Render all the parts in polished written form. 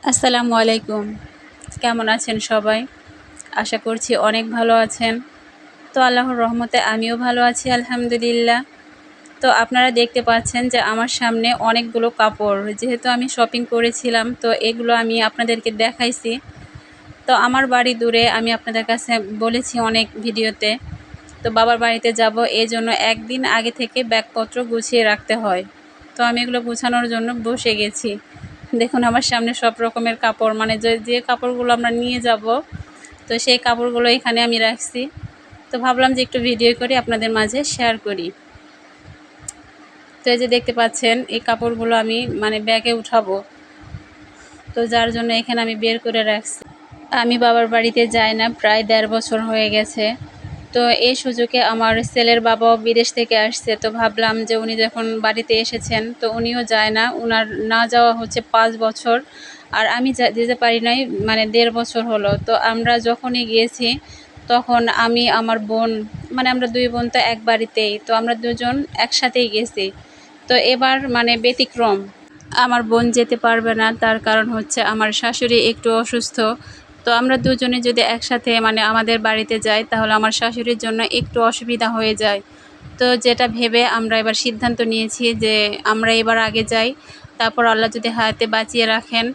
আসসালামু আলাইকুম। কেমন আছেন সবাই? আশা করছি অনেক ভালো আছেন। তো আল্লাহর রহমতে আমিও ভালো আছি আলহামদুলিল্লাহ। তো আপনারা দেখতে পাচ্ছেন যে আমার সামনে অনেকগুলো কাপড়। যেহেতু আমি শপিং করেছিলাম তো এগুলো আমি আপনাদেরকে দেখাইছি। তো আমার বাড়ি দূরে, আমি আপনাদের কাছে বলেছি অনেক ভিডিওতে। তো বাবার বাড়িতে যাব, এজন্য একদিন আগে থেকে ব্যাগপত্র গুছিয়ে রাখতে হয়। তো আমি এগুলো গুছানোর জন্য বসে গেছি। দেখুন আমার সামনে সব রকমের কাপড়, মানে যে কাপড়গুলো আমরা নিয়ে যাব, তো সেই কাপড়গুলো এখানে আমি রাখছি। তো ভাবলাম যে একটু ভিডিও করে আপনাদের মাঝে শেয়ার করি। তো এই যে দেখতে পাচ্ছেন এই কাপড়গুলো আমি মানে ব্যাগে উঠাবো, তো যার জন্য এখানে আমি বের করে রাখছি। আমি বাবার বাড়িতে যাই না প্রায় 1.5 বছর হয়ে গেছে। তো এই সুযোগে আমার ছেলের বাবাও বিদেশ থেকে আসছে, তো ভাবলাম যে উনি যখন বাড়িতে এসেছেন তো উনিও যায় না, উনার না যাওয়া হচ্ছে 5 বছর, আর আমি যেতে পারি নাই মানে 1.5 বছর হলো। তো আমরা যখনই গিয়েছি তখন আমি আমার বোন, মানে আমরা 2 বোন তো এক বাড়িতেই, তো আমরা দুজন একসাথেই গেছি। তো এবার মানে ব্যতিক্রম, আমার বোন যেতে পারবে না, তার কারণ হচ্ছে আমার শাশুড়ি একটু অসুস্থ। তো আমরা দুজনে যদি একসাথে মানে আমাদের বাড়িতে যাই তাহলে আমার শাশুড়ির জন্য একটু অসুবিধা হয়ে যায়। তো যেটা ভেবে আমরা এবার সিদ্ধান্ত নিয়েছি যে আমরা এবার আগে যাই, তারপর আল্লাহ যদি হায়াতে বাঁচিয়ে রাখেন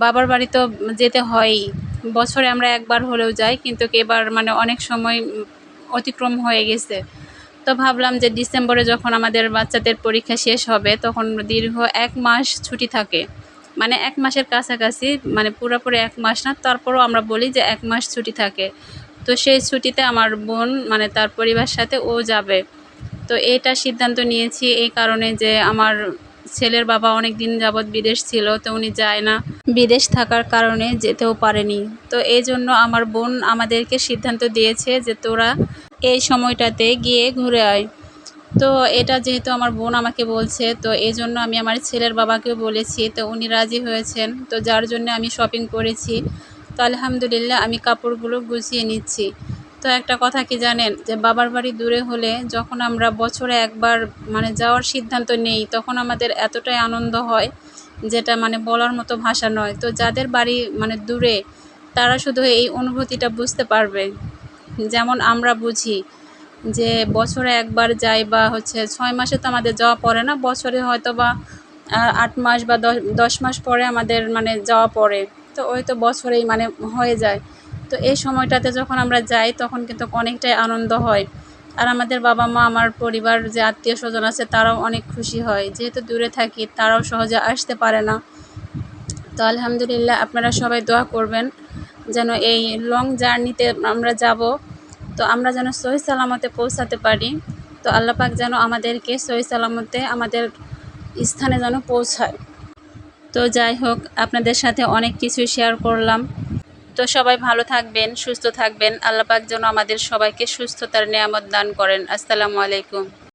বাবার বাড়ি তো যেতে হয়ই। বছরে আমরা একবার হলেও যাই, কিন্তু এবার মানে অনেক সময় অতিক্রম হয়ে গেছে। তো ভাবলাম যে ডিসেম্বরে যখন আমাদের বাচ্চাদের পরীক্ষা শেষ হবে তখন দীর্ঘ 1 মাস ছুটি থাকে, মানে 1 মাসের কাছাকাছি, মানে পুরোপুরি 1 মাস না, তারপরেও আমরা বলি যে 1 মাস ছুটি থাকে। তো সেই ছুটিতে আমার বোন মানে তার পরিবারের সাথে ও যাবে। তো এটা সিদ্ধান্ত নিয়েছি এই কারণে যে আমার ছেলের বাবা অনেক দিন যাবৎ বিদেশ ছিল, তো উনি যায় না, বিদেশ থাকার কারণে যেতেও পারেনি। তো এই জন্য আমার বোন আমাদেরকে সিদ্ধান্ত দিয়েছে যে তোরা এই সময়টাতে গিয়ে ঘুরে আয়। তো এটা যেহেতু আমার বোন আমাকে বলছে, তো এই জন্য আমি আমার ছেলের বাবাকেও বলেছি, তো উনি রাজি হয়েছেন। তো যার জন্য আমি শপিং করেছি। তো আলহামদুলিল্লাহ আমি কাপড়গুলো গুছিয়ে নিচ্ছি। তো একটা কথা কি জানেন, যে বাবার বাড়ি দূরে হলে যখন আমরা বছরে একবার মানে যাওয়ার সিদ্ধান্ত নেই তখন আমাদের এতটাই আনন্দ হয় যেটা মানে বলার মতো ভাষা নয়। তো যাদের বাড়ি মানে দূরে তারা শুধু এই অনুভূতিটা বুঝতে পারবে, যেমন আমরা বুঝি যে বছরে একবার যাই বা হচ্ছে 6 মাসে তো আমাদের যাওয়া পড়ে না, বছরে হয়তো বা 8 মাস বা 10 মাস পরে আমাদের মানে যাওয়া পড়ে। তো ওই তো বছরেই মানে হয়ে যায়। তো এই সময়টাতে যখন আমরা যাই তখন কিন্তু অনেকটাই আনন্দ হয়। আর আমাদের বাবা মা, আমার পরিবার যে আত্মীয় স্বজন আছে তারাও অনেক খুশি হয়, যেহেতু দূরে থাকি তারাও সহজে আসতে পারে না। তো আলহামদুলিল্লাহ আপনারা সবাই দোয়া করবেন যেন এই লং জার্নিতে আমরা যাব, তো আমরা যেন সহি সালামতে পৌঁছাতে পারি। তো আল্লাহ পাক যেন আমাদেরকে সহি সালামতে আমাদের স্থানে যেন পৌঁছায়। তো যাই হোক, আপনাদের সাথে অনেক কিছু শেয়ার করলাম। তো সবাই ভালো থাকবেন, সুস্থ থাকবেন। আল্লাহ পাক যেন আমাদের সবাইকে সুস্থতার নেয়ামত দান করেন। আসসালামু আলাইকুম।